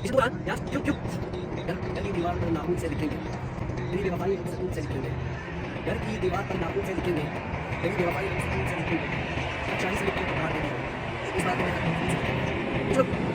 इस दौरान यहाँ क्यों क्यों घर की दीवार पर नाखून से लिखेंगे, तेरी बेवफाई हम सुकून से लिखेंगे। घर की दीवार पर नाखून से लिखेंगे, तेरी बेवफाई हम सुकून से लिखेंगे। अच्छाई से लिख के बाहर दे देंगे। इस बात में